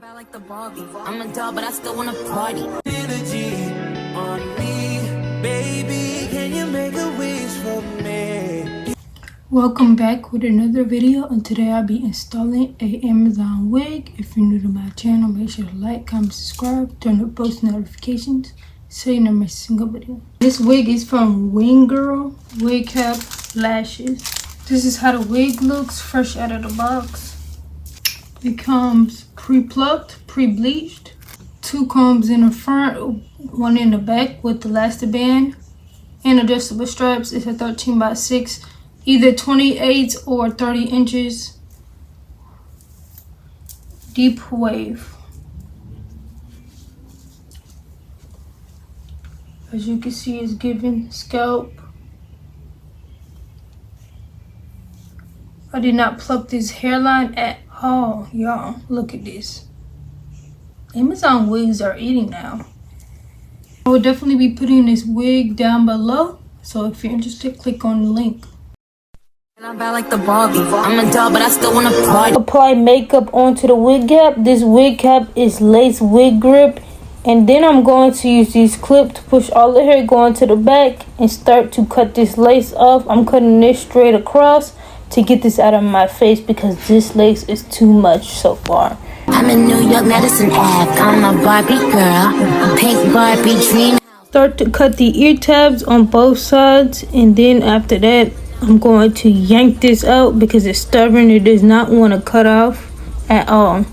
Like the Barbie. I'm a doll, but I still wanna party. Energy on me, baby. Can you make a wish for me? Welcome back with another video, and today I'll be installing a Amazon wig. If you're new to my channel, make sure to like, comment, subscribe, turn on post notifications so you never miss a single video. This wig is from Wingirl wig cap lashes. This is how the wig looks fresh out of the box. It comes pre-plucked, pre-bleached, 2 combs in the front, 1 in the back with elastic band and adjustable straps. It's a 13 by 6, either 28 or 30 inches. Deep wave. As you can see, it's giving scalp. I did not pluck this hairline at all, y'all. Look at this. Amazon wigs are eating now. I will definitely be putting this wig down below, so if you're interested, click on the link. And I'm bad like the Barbie. I'm a doll, but I still wanna party. Apply makeup onto the wig cap. This wig cap is lace wig grip, and then I'm going to use these clips to push all the hair going to the back and start to cut this lace off. I'm cutting this straight across to get this out of my face because this lace is too much so far. I'm in New York, Madison Ave. I'm a Barbie girl, pink Barbie dream. Start to cut the ear tabs on both sides, and then after that I'm going to yank this out because it's stubborn. It does not want to cut off at all.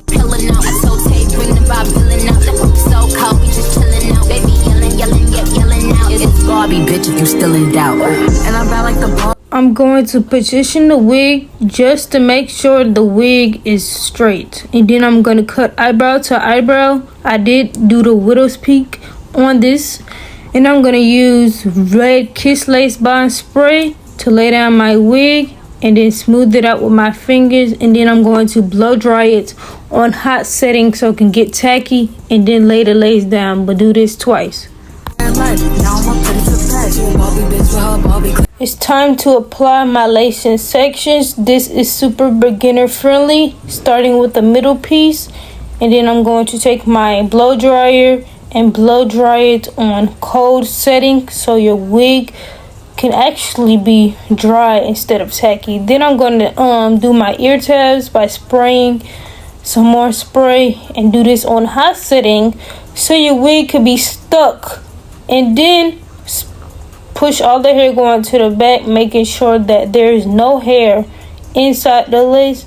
Pillin' out, so take, bring the vibe, pillin' out. The hoop so cold, we just chillin' out. Baby yellin' out. It's Barbie, bitch, if you still in doubt. And I'm bad like the Barbie. I'm going to position the wig just to make sure the wig is straight. And then I'm going to cut eyebrow to eyebrow. I did do the widow's peak on this. And I'm going to use red Kiss Lace Bond spray to lay down my wig. And then smooth it out with my fingers. And then I'm going to blow dry it on hot setting so it can get tacky. And then lay the lace down. But do this twice. It's time to apply my lace in sections. This is super beginner friendly, starting with the middle piece, and then I'm going to take my blow dryer and blow dry it on cold setting so your wig can actually be dry instead of tacky. Then I'm going to do my ear tabs by spraying some more spray and do this on hot setting so your wig could be stuck. And then push all the hair going to the back, making sure that there is no hair inside the lace.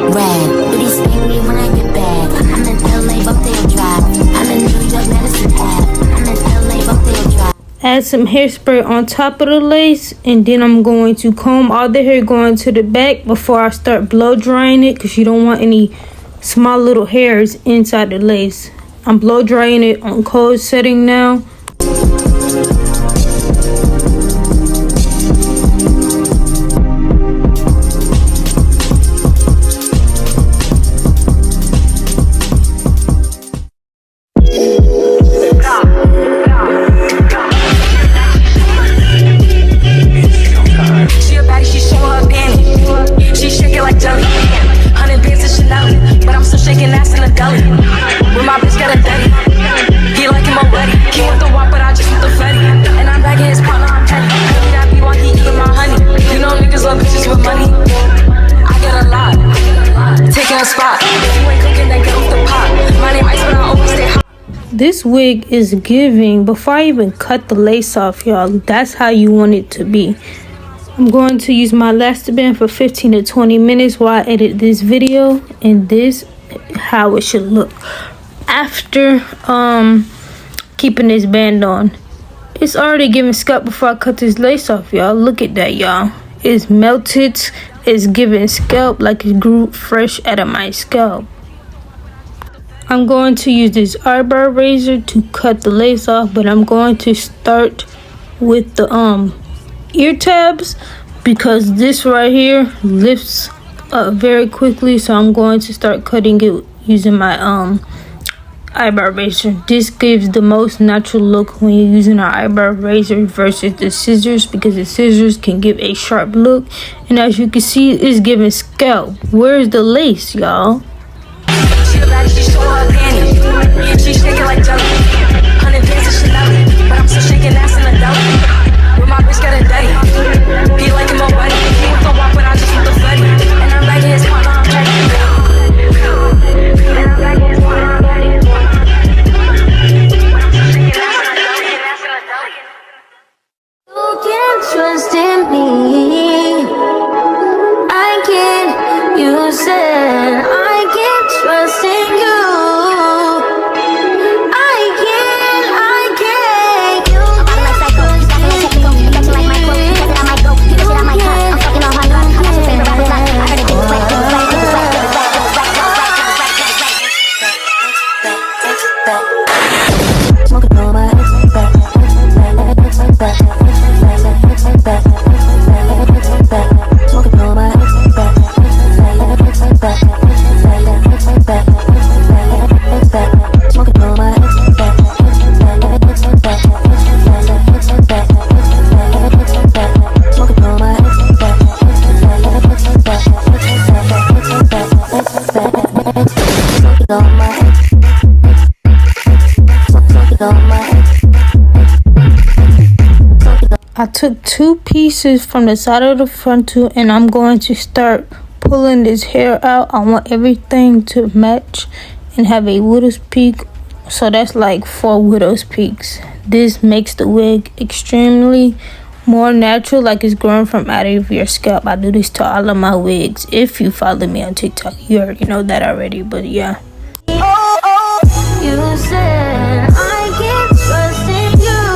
Red, booty sting me when I get back. I'm in LA, up there drive. I'm in New York, Madison Ave. I'm in LA, up there drive. Add some hairspray on top of the lace, and then I'm going to comb all the hair going to the back before I start blow drying it because you don't want any small little hairs inside the lace. I'm blow drying it on cold setting now. This wig is giving. Before I even cut the lace off, y'all, that's how you want it to be. I'm going to use my elastic band for 15 to 20 minutes while I edit this video, and this how it should look after keeping this band on. It's already giving scalp before I cut this lace off, y'all. Look at that, y'all. It's melted. It's giving scalp like it grew fresh out of my scalp. I'm going to use this eyebrow razor to cut the lace off, but I'm going to start with the ear tabs because this right here lifts up very quickly, so I'm going to start cutting it using my eyebrow razor. This gives the most natural look when you're using an eyebrow razor versus the scissors, because the scissors can give a sharp look, and as you can see, it's giving scalp. Where's the lace, y'all? She shaking like jelly. 100 bands of Chanel, but I'm still shaking ass in the deli. With my bitch getting dirty. He like him already. He with the walk, but I just want the fetty. And I'm back in his partner, I'm checking. And I'm back in his partner, I'm back in his partner. Shaking ass in the deli. You can trust in me. I can. You said I can trust in you. I took 2 pieces from the side of the frontal, and I'm going to start pulling this hair out. I want everything to match and have a widow's peak, so that's like 4 widow's peaks. This makes the wig extremely more natural, like it's growing from out of your scalp. I do this to all of my wigs. If you follow me on TikTok, you already know that already, but yeah. You said I can trust in you.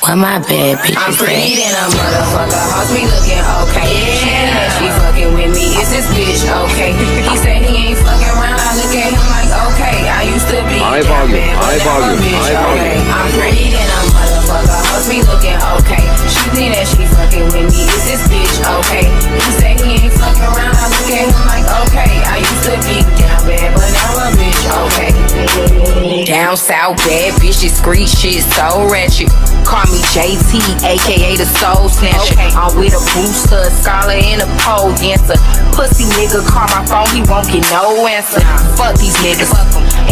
Well, my bad bitch. I'm pretty than a motherfucker. Hoes me looking okay. Yeah. And she fucking with me. Is this bitch okay? He said he ain't fucking around. I look at him like okay. I used to be high volume. Okay. I'm pretty than a motherfucker. Hoes me looking okay. She think that she fucking with me. Is this bitch okay? He said he ain't fucking around. I look at him like okay. I used to be down bad, but now a bitch okay. Down south bad bitches, street shit so ratchet. Call me JT, aka the soul snatcher. Okay. I'm with a booster, a scholar, and a pole dancer. Pussy nigga call my phone, he won't get no answer. Fuck these niggas,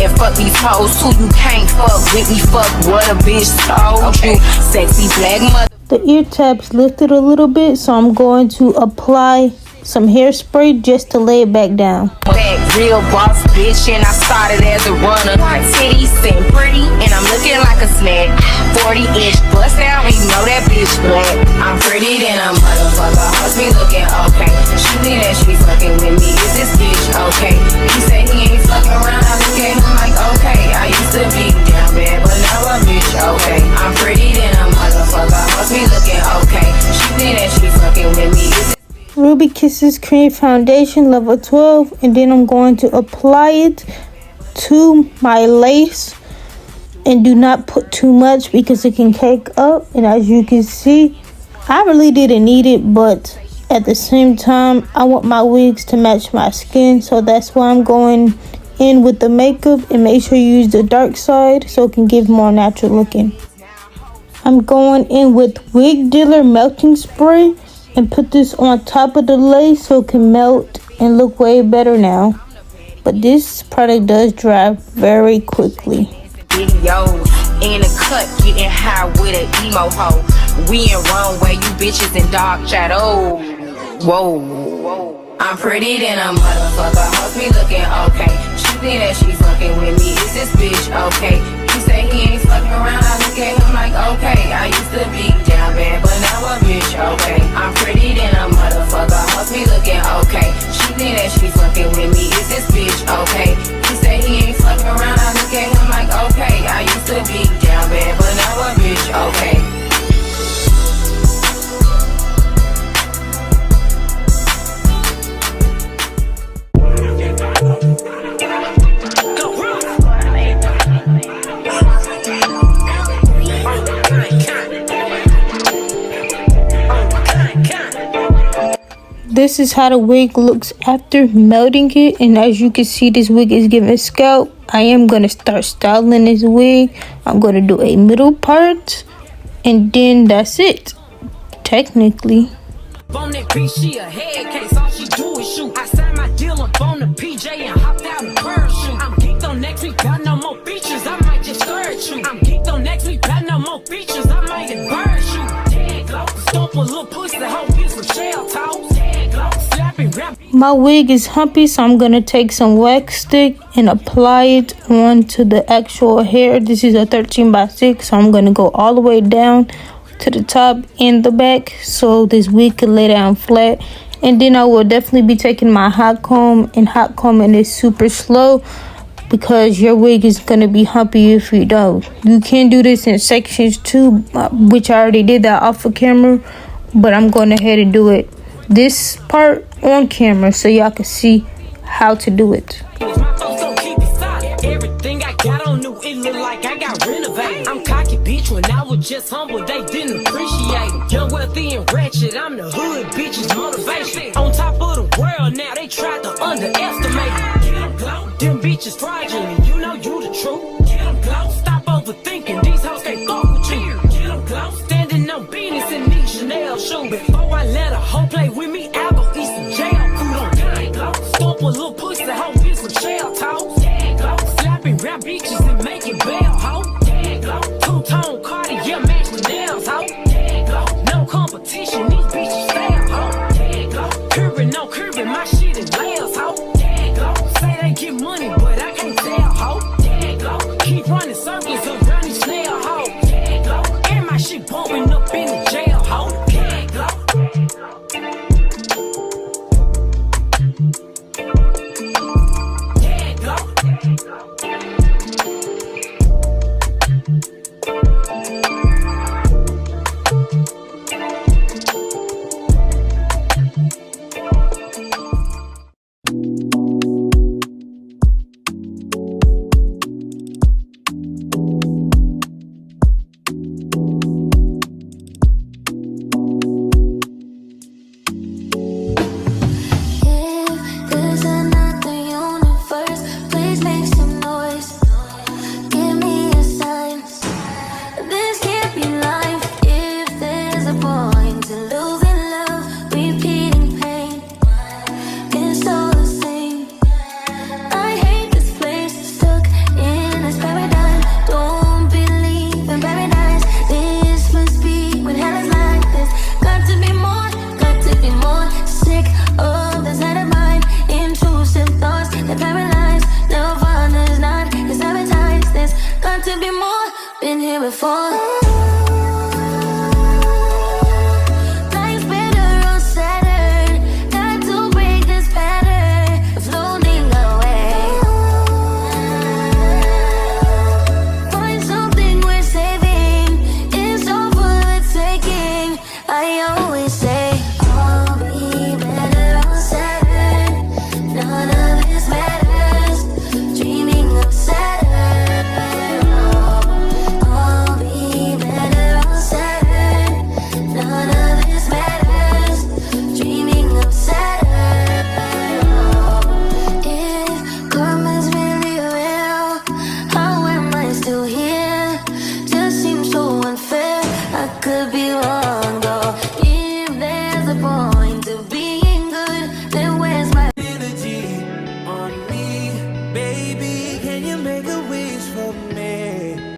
and fuck these hoes too. You can't fuck with me, fuck what a bitch told you. Sexy black mother. The ear tabs lifted a little bit, so I'm going to apply some hairspray just to lay it back down. Back real boss bitch, and I started as a runner. Titties and pretty, and I'm looking like a snack. 40-inch bust down, and you know that bitch black. I'm pretty than a motherfucker. Hoes me looking okay. She think that she fucking with me. Is this bitch okay? He say he ain't fucking around. I look at him like okay. I used to be down bad, but now a bitch okay. I'm pretty than a motherfucker. Hoes me looking okay. She think that she fucking with me. Is Ruby Kisses Cream Foundation level 12, and then I'm going to apply it to my lace, and do not put too much because it can cake up. And as you can see, I really didn't need it, but at the same time I want my wigs to match my skin, so that's why I'm going in with the makeup. And make sure you use the dark side so it can give more natural looking. I'm going in with Wig Dealer melting spray and put this on top of the lace so it can melt and look way better now. But this product does dry very quickly. videos in a cut, getting high with an emo hoe. We in wrong way, you bitches in dark shadow. Whoa, I'm pretty than a motherfucker. Hoes me looking okay. She think that she fucking with me. Is this bitch okay? He say he ain't fucking around. I look at him like okay. I used to be down bad, but now a bitch okay. I'm pretty than a motherfucker. Hoes me looking okay. She think that she fucking with me. Is this bitch okay? He say he ain't fucking around. I look at him like okay. I used to be down bad, but now a bitch okay. This is how the wig looks after melting it, and as you can see, this wig is giving scalp. I am gonna start styling this wig. I'm gonna do a middle part, and then that's it, technically. On that bitch, she a head case, all she do is shoot. I signed my deal up on the PJ and hopped out in parachute. I'm geeked on next week, got no more features, I might just scourge you. I'm geeked on next week, got no more features, I might embarrass you. Dead glow, stomp a little pussy, hoe gets some shell toes. Dead glow, slapping rap. My wig is humpy, so I'm gonna take some wax stick and apply it onto the actual hair. This is a 13x6, so I'm gonna go all the way down to the top and the back so this wig can lay down flat. And then I will definitely be taking my hot comb and hot combing it super slow, because your wig is gonna be humpy if you don't. You can do this in sections too, which I already did that off of camera, but I'm going ahead and do it this part on camera so y'all can see how to do it. Everything I got on new, it look like I got renovated. I'm cocky, bitch, when I was just humble, they didn't appreciate it. Young, wealthy, and ratchet, I'm the hood, bitches, motivation. On top of the world now, they tried to underestimate it. Get them glow, them bitches fraudulent, you know you the truth. Get them glow, stop overthinking, these hoes can't fuck with you. Get them glow, standing on business in these Chanel shoes. Before I let a hoe play with me, I go eat some jail food on gang glow. Stomp a little pussy, hoe get some shell toes. Slapping rap bitches and making bail, ho. Two-tone Cartier match with nails, ho. No competition, these bitches fail, ho. Curbing, no curbing, my shit is layers, ho. Say they get money, but I can't tell, ho. Keep running circles around these snail, ho. And my shit bumping up in the jail, ho. Been here before.